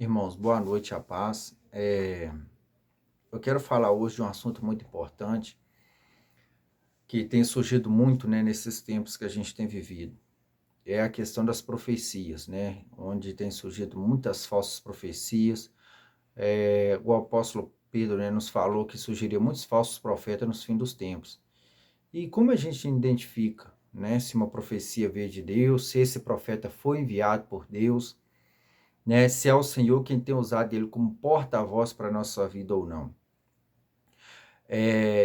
Irmãos, boa noite, a paz. Eu quero falar hoje de um assunto muito importante que tem surgido muito, né, nesses tempos que a gente tem vivido. É a questão das profecias, né, onde tem surgido muitas falsas profecias. O apóstolo Pedro, né, nos falou que surgiriam muitos falsos profetas nos fins dos tempos. E como a gente identifica, né, se uma profecia veio de Deus, se esse profeta foi enviado por Deus, né, se é o Senhor quem tem usado ele como porta-voz para a nossa vida ou não.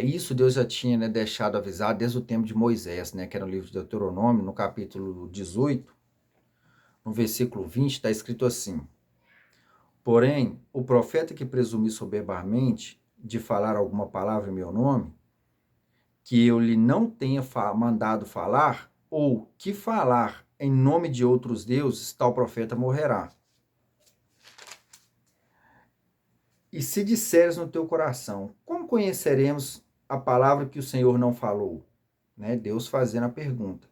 Isso Deus já tinha, né, deixado avisado desde o tempo de Moisés, né, que era no livro de Deuteronômio, no capítulo 18, no versículo 20, está escrito assim: Porém, o profeta que presumir soberbamente de falar alguma palavra em meu nome, que eu lhe não tenha mandado falar, ou que falar em nome de outros deuses, tal profeta morrerá. E se disseres no teu coração, como conheceremos a palavra que o Senhor não falou? Né? Deus fazendo a pergunta.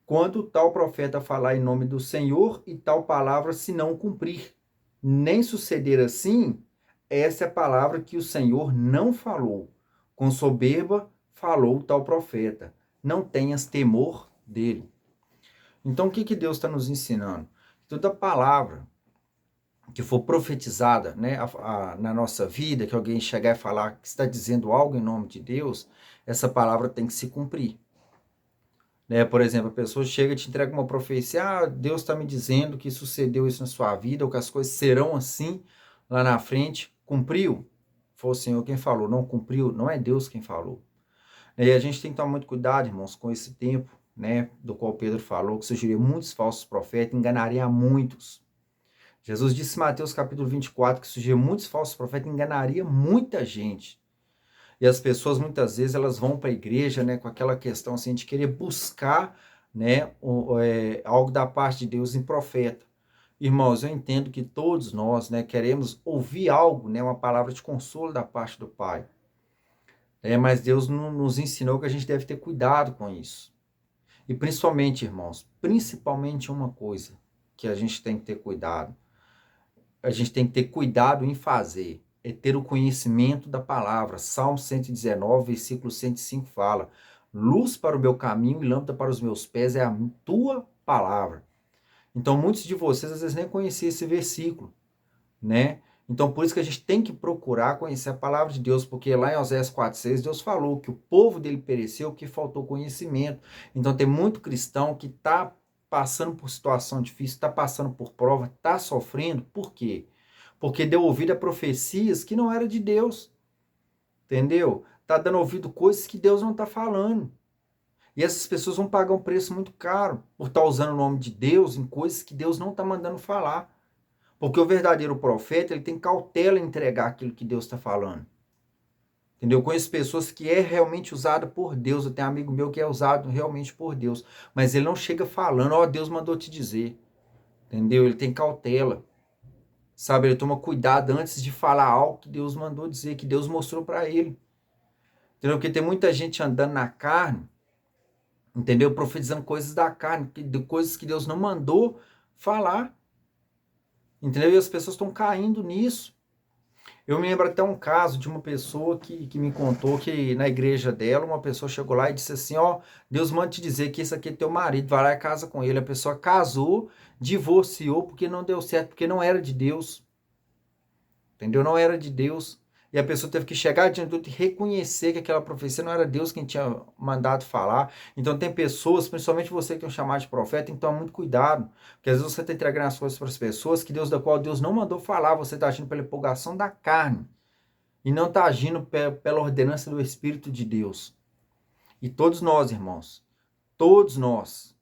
Quando tal profeta falar em nome do Senhor e tal palavra se não cumprir, nem suceder assim, essa é a palavra que o Senhor não falou. Com soberba falou tal profeta. Não tenhas temor dele. Então, o que Deus está nos ensinando? Toda palavra que for profetizada, né, na nossa vida, que alguém chegar e falar que está dizendo algo em nome de Deus, essa palavra tem que se cumprir. Né? Por exemplo, a pessoa chega e te entrega uma profecia, Deus está me dizendo que sucedeu isso na sua vida, ou que as coisas serão assim lá na frente. Cumpriu? Foi o Senhor quem falou. Não cumpriu? Não é Deus quem falou. E a gente tem que tomar muito cuidado, irmãos, com esse tempo, né, do qual Pedro falou, que surgiria muitos falsos profetas, enganaria a muitos. Jesus disse em Mateus capítulo 24 que surgiria muitos falsos profetas, enganaria muita gente. E as pessoas, muitas vezes, elas vão para a igreja, né, com aquela questão assim, de querer buscar, né, algo da parte de Deus em profeta. Irmãos, eu entendo que todos nós, né, queremos ouvir algo, né, uma palavra de consolo da parte do Pai. Mas Deus nos ensinou que a gente deve ter cuidado com isso. E principalmente, irmãos, principalmente uma coisa que a gente tem que ter cuidado. A gente tem que ter cuidado em fazer, é ter o conhecimento da palavra. Salmo 119, versículo 105 fala: Luz para o meu caminho e lâmpada para os meus pés é a tua palavra. Então, muitos de vocês às vezes nem conheciam esse versículo, né? Então, por isso que a gente tem que procurar conhecer a palavra de Deus, porque lá em Oséias 4,6, Deus falou que o povo dele pereceu porque faltou conhecimento. Então, tem muito cristão que está passando por situação difícil, está passando por prova, está sofrendo. Por quê? Porque deu ouvido a profecias que não era de Deus, entendeu? Está dando ouvido coisas que Deus não está falando. E essas pessoas vão pagar um preço muito caro por estar usando o nome de Deus em coisas que Deus não está mandando falar. Porque o verdadeiro profeta, ele tem cautela em entregar aquilo que Deus está falando. Entendeu? Eu conheço pessoas que é realmente usado por Deus. Eu tenho um amigo meu que é usado realmente por Deus. Mas ele não chega falando, Deus mandou te dizer. Entendeu? Ele tem cautela. Sabe? Ele toma cuidado antes de falar algo que Deus mandou dizer, que Deus mostrou para ele. Entendeu? Porque tem muita gente andando na carne, entendeu? Profetizando coisas da carne, coisas que Deus não mandou falar. Entendeu? E as pessoas estão caindo nisso. Eu me lembro até um caso de uma pessoa que me contou que na igreja dela, uma pessoa chegou lá e disse assim, Deus manda te dizer que esse aqui é teu marido, vai lá e casa com ele. A pessoa casou, divorciou porque não deu certo, porque não era de Deus. Entendeu? Não era de Deus. E a pessoa teve que chegar diante de outro e reconhecer que aquela profecia não era Deus quem tinha mandado falar. Então tem pessoas, principalmente você que tem um chamado de profeta, tem que tomar muito cuidado. Porque às vezes você está entregando as coisas para as pessoas que Deus, da qual Deus não mandou falar, você está agindo pela empolgação da carne. E não está agindo pela ordenança do Espírito de Deus. E todos nós, irmãos, todos nós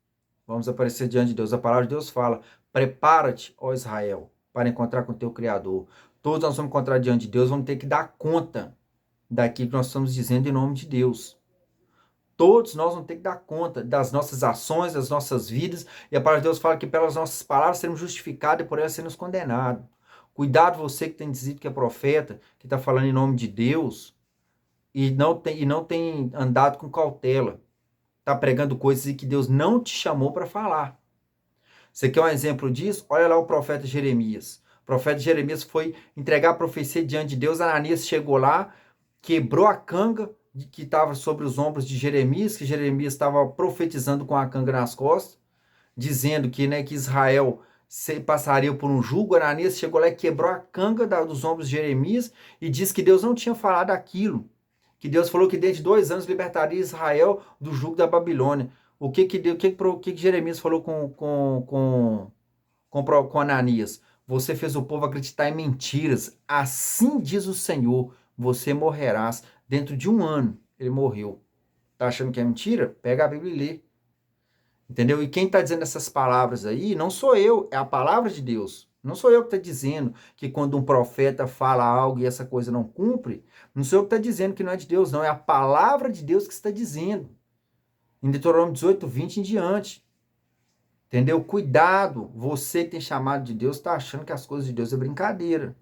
vamos aparecer diante de Deus. A palavra de Deus fala: prepara-te, ó Israel, para encontrar com o teu Criador. Todos nós vamos encontrar diante de Deus, vamos ter que dar conta daquilo que nós estamos dizendo em nome de Deus. Todos nós vamos ter que dar conta das nossas ações, das nossas vidas. E a palavra de Deus fala que pelas nossas palavras seremos justificados e por elas seremos condenados. Cuidado você que tem dito que é profeta, que está falando em nome de Deus e não tem andado com cautela. Está pregando coisas que Deus não te chamou para falar. Você quer um exemplo disso? Olha lá o profeta Jeremias. O profeta Jeremias foi entregar a profecia diante de Deus. Ananias chegou lá, quebrou a canga que estava sobre os ombros de Jeremias, que Jeremias estava profetizando com a canga nas costas, dizendo que, né, que Israel passaria por um jugo. Ananias chegou lá e quebrou a canga dos ombros de Jeremias e disse que Deus não tinha falado aquilo. Que Deus falou que dentro de 2 anos libertaria Israel do jugo da Babilônia. O que Jeremias falou com Ananias? Você fez o povo acreditar em mentiras. Assim diz o Senhor, você morrerás. Dentro de 1 ano, ele morreu. Tá achando que é mentira? Pega a Bíblia e lê. Entendeu? E quem está dizendo essas palavras aí não sou eu, é a palavra de Deus. Não sou eu que está dizendo que quando um profeta fala algo e essa coisa não cumpre, não sou eu que está dizendo que não é de Deus, não. É a palavra de Deus que está dizendo. Em Deuteronômio 18, 20 em diante. Entendeu? Cuidado, você que tem chamado de Deus está achando que as coisas de Deus é brincadeira.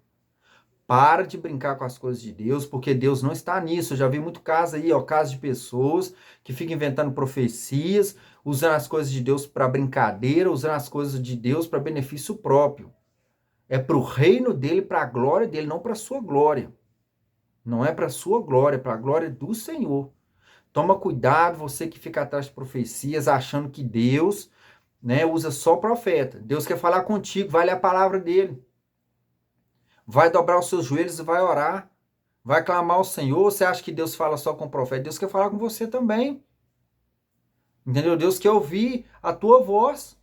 Para de brincar com as coisas de Deus, porque Deus não está nisso. Eu já vi muito caso aí, ó, caso de pessoas que ficam inventando profecias, usando as coisas de Deus para brincadeira, usando as coisas de Deus para benefício próprio. É para o reino dele, para a glória dele, não para a sua glória. Não é para a sua glória, é para a glória do Senhor. Toma cuidado, você que fica atrás de profecias, achando que Deus, né, usa só profeta. Deus quer falar contigo, vai ler a palavra dele. Vai dobrar os seus joelhos e vai orar. Vai clamar ao Senhor. Você acha que Deus fala só com o profeta? Deus quer falar com você também. Entendeu? Deus quer ouvir a tua voz.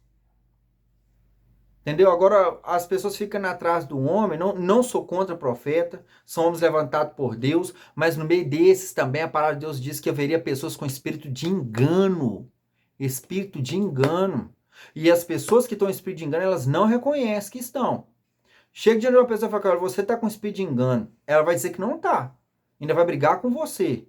Entendeu? Agora, as pessoas ficam atrás do homem. Não sou contra profeta. São homens levantados por Deus. Mas no meio desses também, a palavra de Deus diz que haveria pessoas com espírito de engano. Espírito de engano. E as pessoas que estão em espírito de engano, elas não reconhecem que estão. Chega diante de uma pessoa e fala, você está com espírito de engano. Ela vai dizer que não está. Ainda vai brigar com você.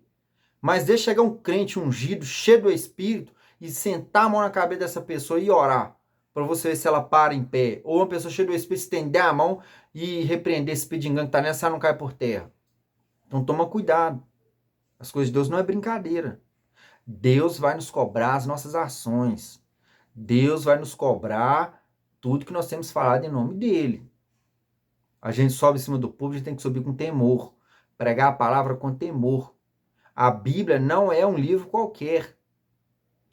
Mas deixa chegar um crente ungido, cheio do Espírito, e sentar a mão na cabeça dessa pessoa e orar. Para você ver se ela para em pé. Ou uma pessoa cheia do Espírito, estender a mão e repreender esse espírito de engano que está nessa, ela não cai por terra. Então toma cuidado. As coisas de Deus não é brincadeira. Deus vai nos cobrar as nossas ações. Deus vai nos cobrar tudo que nós temos falado em nome dele. A gente sobe em cima do púlpito, a gente tem que subir com temor. Pregar a palavra com temor. A Bíblia não é um livro qualquer,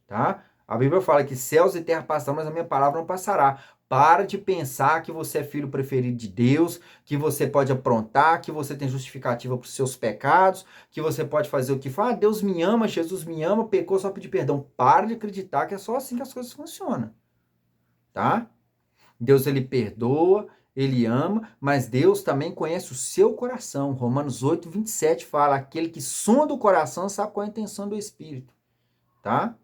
tá? A Bíblia fala que céus e terra passarão, mas a minha palavra não passará. Para de pensar que você é filho preferido de Deus, que você pode aprontar, que você tem justificativa para os seus pecados, que você pode fazer o que fala. Ah, Deus me ama, Jesus me ama, pecou, só pedir perdão. Para de acreditar que é só assim que as coisas funcionam, tá? Deus, ele perdoa, ele ama, mas Deus também conhece o seu coração. Romanos 8, 27 fala, aquele que sonda o coração sabe qual é a intenção do Espírito, tá?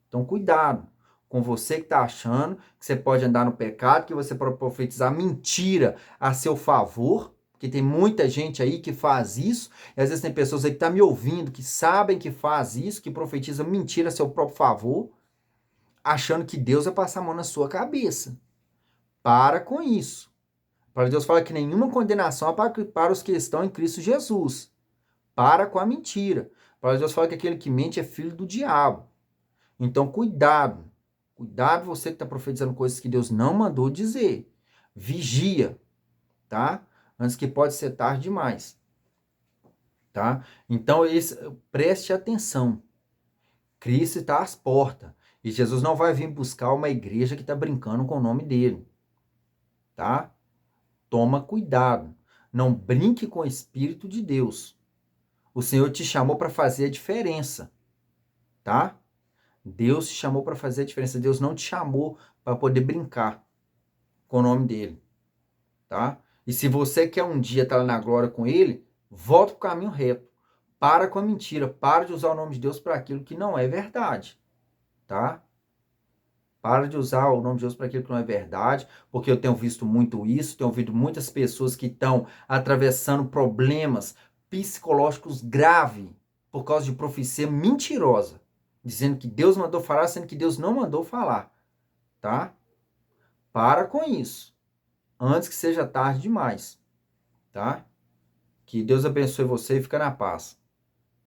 Então, cuidado com você que está achando que você pode andar no pecado, que você pode profetizar mentira a seu favor, porque tem muita gente aí que faz isso, e às vezes tem pessoas aí que estão me ouvindo, que sabem que faz isso, que profetiza mentira a seu próprio favor, achando que Deus vai passar a mão na sua cabeça. Para com isso. A palavra de Deus fala que nenhuma condenação há para os que estão em Cristo Jesus. Para com a mentira. A palavra de Deus fala que aquele que mente é filho do diabo. Então, cuidado. Cuidado você que está profetizando coisas que Deus não mandou dizer. Vigia, tá? Antes que pode ser tarde demais. Tá? Então, preste atenção. Cristo está às portas. E Jesus não vai vir buscar uma igreja que está brincando com o nome dele. Tá? Toma cuidado. Não brinque com o Espírito de Deus. O Senhor te chamou para fazer a diferença. Tá? Deus te chamou para fazer a diferença. Deus não te chamou para poder brincar com o nome dele. Tá? E se você quer um dia estar na glória com ele, volta para o caminho reto. Para com a mentira. Para de usar o nome de Deus para aquilo que não é verdade. Tá? Para de usar o nome de Deus para aquilo que não é verdade, porque eu tenho visto muito isso, tenho ouvido muitas pessoas que estão atravessando problemas psicológicos graves por causa de profecia mentirosa, dizendo que Deus mandou falar, sendo que Deus não mandou falar, tá? Para com isso, antes que seja tarde demais, tá? Que Deus abençoe você e fica na paz.